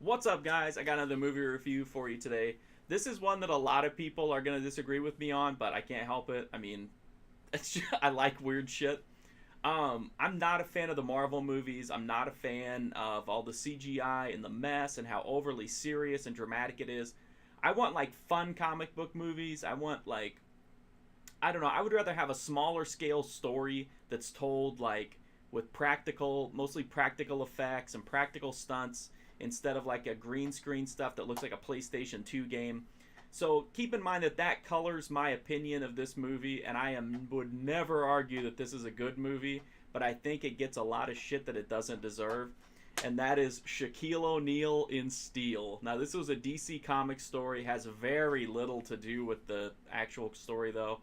What's up, guys? I got another movie review for you today. This is one that a lot of people are going to disagree with me on, but I can't help it. I mean, I like weird shit. I'm not a fan of the Marvel movies. I'm not a fan of all the CGI and the mess and how overly serious and dramatic it is. I want like fun comic book movies. I don't know. I would rather have a smaller scale story that's told like with mostly practical effects and practical stunts instead of like a green screen stuff that looks like a PlayStation 2 game. So keep in mind that that colors my opinion of this movie, and would never argue that this is a good movie, but I think it gets a lot of shit that it doesn't deserve. And that is Shaquille O'Neal in Steel. Now, this was a DC Comics story, has very little to do with the actual story, though.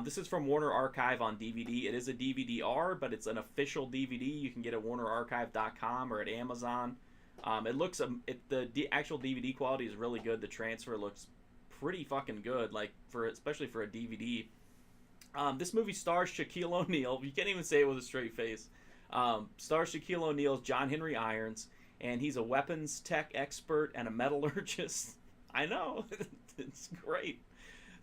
This is from Warner Archive on DVD. It is a DVD-R, but it's an official DVD. You can get it at WarnerArchive.com or at Amazon. The actual DVD quality is really good. The transfer looks pretty fucking good, like especially for a DVD. This movie stars Shaquille O'Neal. You can't even say it with a straight face. Stars Shaquille O'Neal as John Henry Irons, and he's a weapons tech expert and a metallurgist. I know, it's great.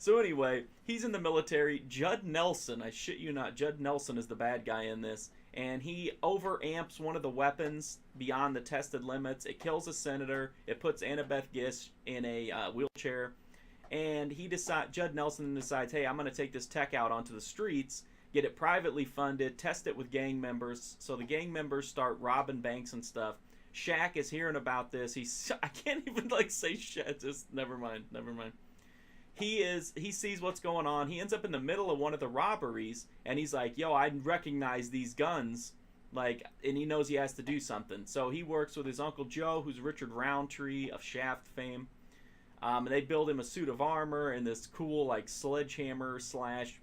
So anyway, he's in the military. Judd Nelson, I shit you not, Judd Nelson is the bad guy in this, and he overamps one of the weapons beyond the tested limits. It kills a senator. It puts Annabeth Gish in a wheelchair, and Judd Nelson decides, hey, I'm going to take this tech out onto the streets, get it privately funded, test it with gang members. So the gang members start robbing banks and stuff. Shaq is hearing about this. I can't even like say shit. Just never mind. He sees what's going on. He ends up in the middle of one of the robberies, and he's like, yo, I recognize these guns, and he knows he has to do something. So he works with his Uncle Joe, who's Richard Roundtree of Shaft fame. And they build him a suit of armor and this cool like sledgehammer slash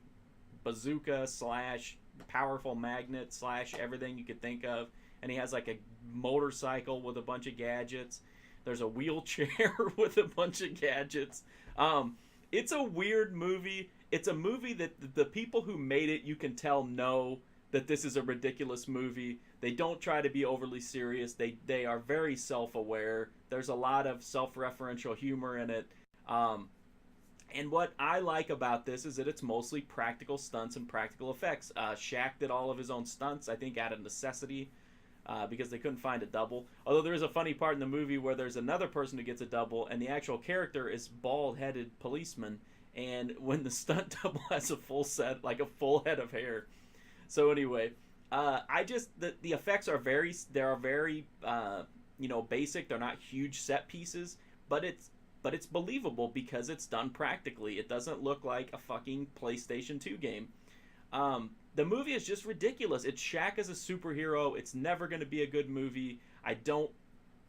bazooka slash powerful magnet slash everything you could think of. And he has like a motorcycle with a bunch of gadgets. There's a wheelchair with a bunch of gadgets. It's a weird movie. It's a movie that the people who made it, you can tell, know that this is a ridiculous movie. They don't try to be overly serious. They are very self-aware. There's a lot of self-referential humor in it. And what I like about this is that it's mostly practical stunts and practical effects. Shaq did all of his own stunts, I think, out of necessity. Because they couldn't find a double. Although there is a funny part in the movie where there's another person who gets a double, and the actual character is bald-headed policeman, and when the stunt double has a full head of hair. So anyway, the effects are very basic. They're not huge set pieces, but it's believable because it's done practically. It doesn't look like a fucking PlayStation 2 game. The movie is just ridiculous. It's Shaq as a superhero. It's never going to be a good movie. I don't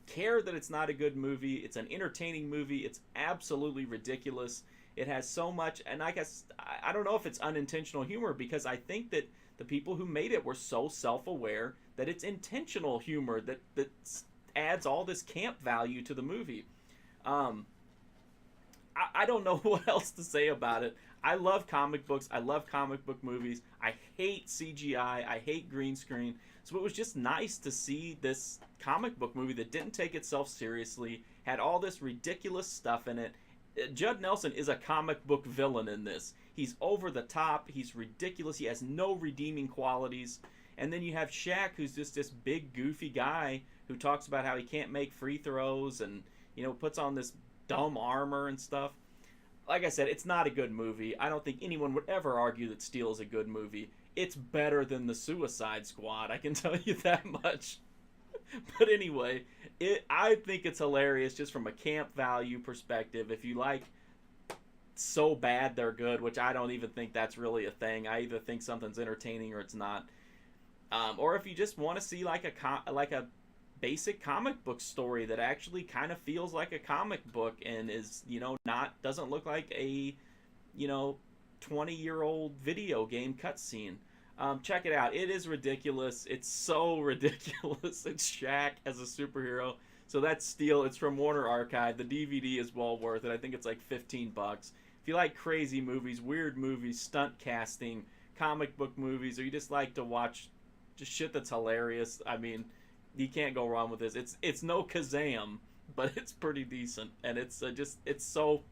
care that it's not a good movie. It's an entertaining movie. It's absolutely ridiculous. It has so much, and I guess, I don't know if it's unintentional humor, because I think that the people who made it were so self-aware that it's intentional humor that adds all this camp value to the movie. I don't know what else to say about it. I love comic books. I love comic book movies. I hate CGI. I hate green screen. So it was just nice to see this comic book movie that didn't take itself seriously, had all this ridiculous stuff in it. Judd Nelson is a comic book villain in this. He's over the top. He's ridiculous. He has no redeeming qualities. And then you have Shaq, who's just this big, goofy guy who talks about how he can't make free throws and, puts on this dumb armor and stuff. Like I said, it's not a good movie. I don't think anyone would ever argue that Steel is a good movie. It's better than The Suicide Squad, I can tell you that much. But anyway, I think it's hilarious just from a camp value perspective. If you like so bad they're good, which I don't even think that's really a thing. I either think something's entertaining or it's not. Or if you just want to see like a basic comic book story that actually kind of feels like a comic book and is, doesn't look like a, 20-year-old video game cutscene. Check it out. It is ridiculous. It's so ridiculous. It's Shaq as a superhero. So that's Steel. It's from Warner Archive. The DVD is well worth it. I think it's like $15. If you like crazy movies, weird movies, stunt casting, comic book movies, or you just like to watch just shit that's hilarious, I mean, you can't go wrong with this. It's no Kazam, but it's pretty decent, and it's just it's so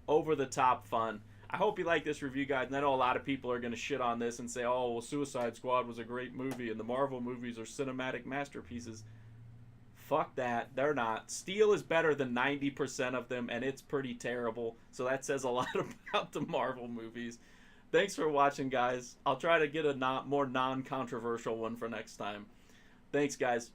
over the top fun. I hope you like this review, guys. And I know a lot of people are going to shit on this and say, "Oh, well, Suicide Squad was a great movie, and the Marvel movies are cinematic masterpieces." Fuck that. They're not. Steel is better than 90% of them, and it's pretty terrible. So that says a lot about the Marvel movies. Thanks for watching, guys. I'll try to get a more non-controversial one for next time. Thanks, guys.